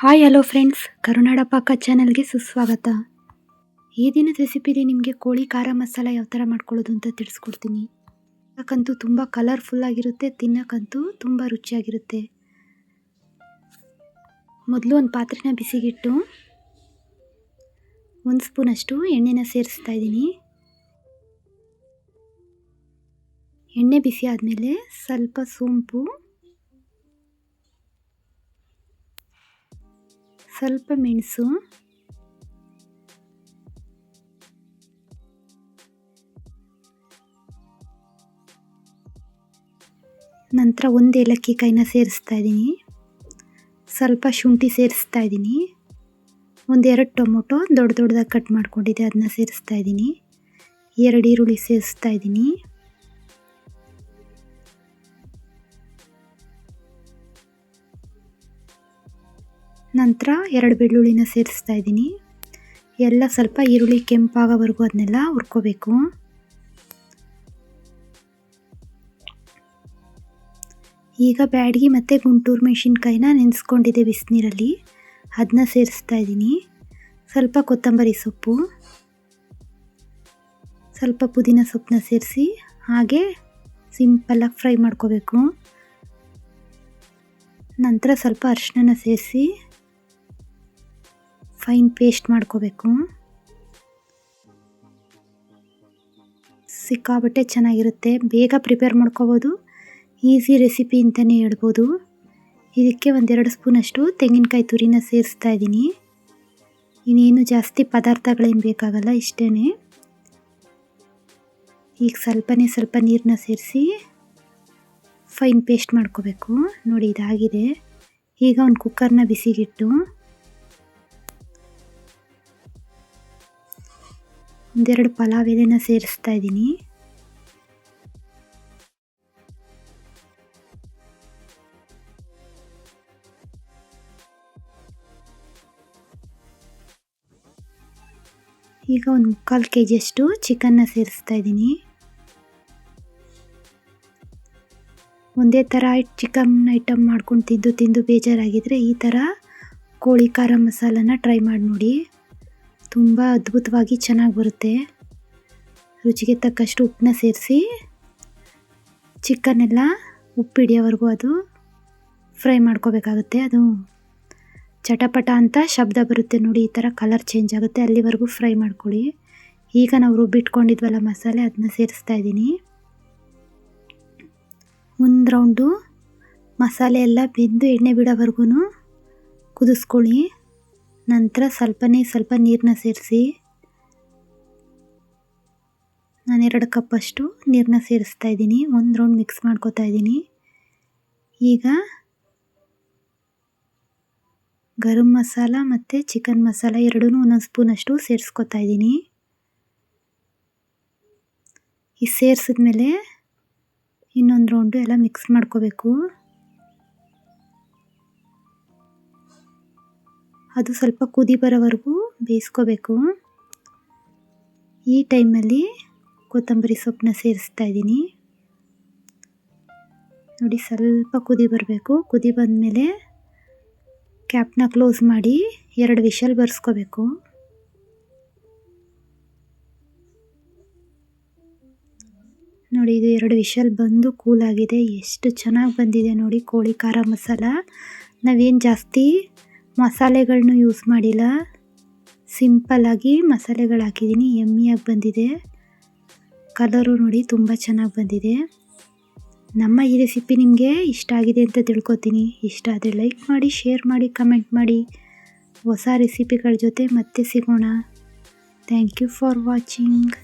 Hi hello friends, ಕರುನಾಡ ಪಾಕ ಚಾನಲ್ಗೆ ಸುಸ್ವಾಗತ. ಈ ದಿನದ ರೆಸಿಪಿಲಿ ನಿಮಗೆ ಕೋಳಿ ಖಾರ ಮಸಾಲ ಯಾವ ಥರ ಮಾಡ್ಕೊಳ್ಳೋದು ಅಂತ ತಿಳಿಸ್ಕೊಡ್ತೀನಿ. ಯಾಕಂತೂ ತುಂಬ ಕಲರ್ಫುಲ್ ಆಗಿರುತ್ತೆ, ತಿನ್ನಕ್ಕಂತೂ ತುಂಬ ರುಚಿಯಾಗಿರುತ್ತೆ. ಮೊದಲು ಒಂದು ಪಾತ್ರೆನ ಬಿಸಿಗಿಟ್ಟು 1 ಸ್ಪೂನಷ್ಟು ಎಣ್ಣೆನ ಸೇರಿಸ್ತಾ ಇದ್ದೀನಿ. ಎಣ್ಣೆ ಬಿಸಿ ಆದಮೇಲೆ ಸ್ವಲ್ಪ ಸೋಂಪು, ಸ್ವಲ್ಪ ಮೆಣಸು, ನಂತರ 1 ಏಲಕ್ಕಿ ಕಾಯಿನ ಸೇರಿಸ್ತಾ ಇದ್ದೀನಿ. ಸ್ವಲ್ಪ ಶುಂಠಿ ಸೇರಿಸ್ತಾ ಇದ್ದೀನಿ. 1-2 ಟೊಮೊಟೊ ದೊಡ್ಡದಾಗಿ ಕಟ್ ಮಾಡ್ಕೊಂಡಿದ್ದೆ, ಅದನ್ನ ಸೇರಿಸ್ತಾ ಇದ್ದೀನಿ. 2 ಈರುಳ್ಳಿ ಸೇರಿಸ್ತಾ ಇದ್ದೀನಿ. ನಂತರ 2 ಬೆಳ್ಳುಳ್ಳಿನ ಸೇರಿಸ್ತಾ ಇದ್ದೀನಿ. ಎಲ್ಲ ಸ್ವಲ್ಪ ಈರುಳ್ಳಿ ಕೆಂಪಾಗೋವರೆಗೂ ಅದನ್ನೆಲ್ಲ ಹುರ್ಕೋಬೇಕು. ಈಗ ಬ್ಯಾಡಗಿ ಮತ್ತು ಗುಂಟೂರು ಮೆಣಸಿನ್ಕಾಯಿನ ನೆನೆಸ್ಕೊಂಡಿದ್ದೆ ಬಿಸಿನೀರಲ್ಲಿ, ಅದನ್ನ ಸೇರಿಸ್ತಾ ಇದ್ದೀನಿ. ಸ್ವಲ್ಪ ಕೊತ್ತಂಬರಿ ಸೊಪ್ಪು, ಸ್ವಲ್ಪ ಪುದೀನ ಸೊಪ್ಪನ್ನ ಸೇರಿಸಿ ಹಾಗೆ ಸಿಂಪಲ್ಲಾಗಿ ಫ್ರೈ ಮಾಡ್ಕೋಬೇಕು. ನಂತರ ಸ್ವಲ್ಪ ಅರಿಶಿನ ಸೇರಿಸಿ ಫೈನ್ ಪೇಸ್ಟ್ ಮಾಡ್ಕೋಬೇಕು. ಸಿಕ್ಕಾಬಟ್ಟೆ ಚೆನ್ನಾಗಿರುತ್ತೆ, ಬೇಗ ಪ್ರಿಪೇರ್ ಮಾಡ್ಕೋಬೋದು, ಈಸಿ ರೆಸಿಪಿ ಅಂತಲೇ ಹೇಳ್ಬೋದು. ಇದಕ್ಕೆ 1-2 ಸ್ಪೂನಷ್ಟು ತೆಂಗಿನಕಾಯಿ ತುರಿನ ಸೇರಿಸ್ತಾ ಇದ್ದೀನಿ. ಇನ್ನೇನು ಜಾಸ್ತಿ ಪದಾರ್ಥಗಳೇನು ಬೇಕಾಗಲ್ಲ, ಇಷ್ಟೇ. ಈಗ ಸ್ವಲ್ಪ ನೀರನ್ನ ಸೇರಿಸಿ ಫೈನ್ ಪೇಸ್ಟ್ ಮಾಡ್ಕೋಬೇಕು. ನೋಡಿ, ಇದಾಗಿದೆ. ಈಗ ಒಂದು ಕುಕ್ಕರ್ನ ಬಿಸಿಗಿಟ್ಟು 1-2 ಪಲಾವ್ ಎಲೆನ ಸೇರಿಸ್ತಾ ಇದ್ದೀನಿ. ಈಗ 1/4 kg ಚಿಕನ್ನ ಸೇರಿಸ್ತಾ ಇದ್ದೀನಿ. ಒಂದೇ ಥರ ಚಿಕನ್ ಐಟಮ್ ಮಾಡ್ಕೊಂಡು ತಿಂದು ಬೇಜಾರಾಗಿದ್ದರೆ ಈ ಥರ ಕೋಳಿ ಖಾರ ಮಸಾಲನ ಟ್ರೈ ಮಾಡಿ ನೋಡಿ, ತುಂಬ ಅದ್ಭುತವಾಗಿ ಚೆನ್ನಾಗಿ ಬರುತ್ತೆ. ರುಚಿಗೆ ತಕ್ಕಷ್ಟು ಉಪ್ಪನ್ನ ಸೇರಿಸಿ ಚಿಕನ್ನೆಲ್ಲ ಉಪ್ಪು ಹಿಡಿಯೋವರೆಗೂ ಅದು ಫ್ರೈ ಮಾಡ್ಕೋಬೇಕಾಗುತ್ತೆ. ಅದು ಚಟಪಟ ಅಂತ ಶಬ್ದ ಬರುತ್ತೆ ನೋಡಿ, ಈ ಥರ ಕಲರ್ ಚೇಂಜ್ ಆಗುತ್ತೆ, ಅಲ್ಲಿವರೆಗೂ ಫ್ರೈ ಮಾಡ್ಕೊಳ್ಳಿ. ಈಗ ನಾವು ರುಬ್ಬಿಟ್ಕೊಂಡಿದ್ವಲ್ಲ ಮಸಾಲೆ, ಅದನ್ನ ಸೇರಿಸ್ತಾ ಇದ್ದೀನಿ. 1 ರೌಂಡು ಮಸಾಲೆ ಎಲ್ಲ ಬೆಂದು ಎಣ್ಣೆ ಬಿಡೋವರೆಗೂ ಕುದಿಸ್ಕೊಳ್ಳಿ. ನಂತರ ಸ್ವಲ್ಪ ನೀರನ್ನ ಸೇರಿಸಿ, ನಾನು 2 ಕಪ್ಪಷ್ಟು ನೀರನ್ನ ಸೇರಿಸ್ತಾ ಇದ್ದೀನಿ. 1 ರೌಂಡ್ ಮಿಕ್ಸ್ ಮಾಡ್ಕೊತಾ ಇದ್ದೀನಿ. ಈಗ ಗರಂ ಮಸಾಲ ಮತ್ತು ಚಿಕನ್ ಮಸಾಲ ಎರಡೂ 1 ಸ್ಪೂನಷ್ಟು ಸೇರಿಸ್ಕೊತಾ ಇದ್ದೀನಿ. ಈ ಸೇರಿಸಿದ್ಮೇಲೆ ಇನ್ನೊಂದು ರೌಂಡು ಎಲ್ಲ ಮಿಕ್ಸ್ ಮಾಡ್ಕೋಬೇಕು. ಅದು ಸ್ವಲ್ಪ ಕುದಿ ಬರೋವರೆಗೂ ಬೇಯಿಸ್ಕೋಬೇಕು. ಈ ಟೈಮಲ್ಲಿ ಕೊತ್ತಂಬರಿ ಸೊಪ್ಪನ್ನ ಸೇರಿಸ್ತಾ ಇದ್ದೀನಿ. ನೋಡಿ, ಸ್ವಲ್ಪ ಕುದಿ ಬರಬೇಕು. ಕುದಿ ಬಂದಮೇಲೆ ಕ್ಯಾಪ್ನ ಕ್ಲೋಸ್ ಮಾಡಿ 2 ವಿಷಲ್ ಬರ್ಸ್ಕೋಬೇಕು. ನೋಡಿ, ಇದು 2 ವಿಷಲ್ ಬಂದು ಕೂಲಾಗಿದೆ. ಎಷ್ಟು ಚೆನ್ನಾಗಿ ಬಂದಿದೆ ನೋಡಿ ಕೋಳಿ ಖಾರ ಮಸಾಲ. ನಾವೇನು ಜಾಸ್ತಿ ಮಸಾಲೆಗಳನ್ನೂ ಯೂಸ್ ಮಾಡಿಲ್ಲ, ಸಿಂಪಲ್ಲಾಗಿ ಮಸಾಲೆಗಳು ಹಾಕಿದ್ದೀನಿ. ಯಮ್ಮಿಯಾಗಿ ಬಂದಿದೆ. ಕಲರು ನೋಡಿ ತುಂಬ ಚೆನ್ನಾಗಿ ಬಂದಿದೆ. ನಮ್ಮ ಈ ರೆಸಿಪಿ ನಿಮಗೆ ಇಷ್ಟ ಆಗಿದೆ ಅಂತ ತಿಳ್ಕೊತೀನಿ. ಇಷ್ಟ ಆದರೆ ಲೈಕ್ ಮಾಡಿ, ಶೇರ್ ಮಾಡಿ, ಕಮೆಂಟ್ ಮಾಡಿ. ಹೊಸ ರೆಸಿಪಿಗಳ ಜೊತೆ ಮತ್ತೆ ಸಿಗೋಣ. Thank you for watching.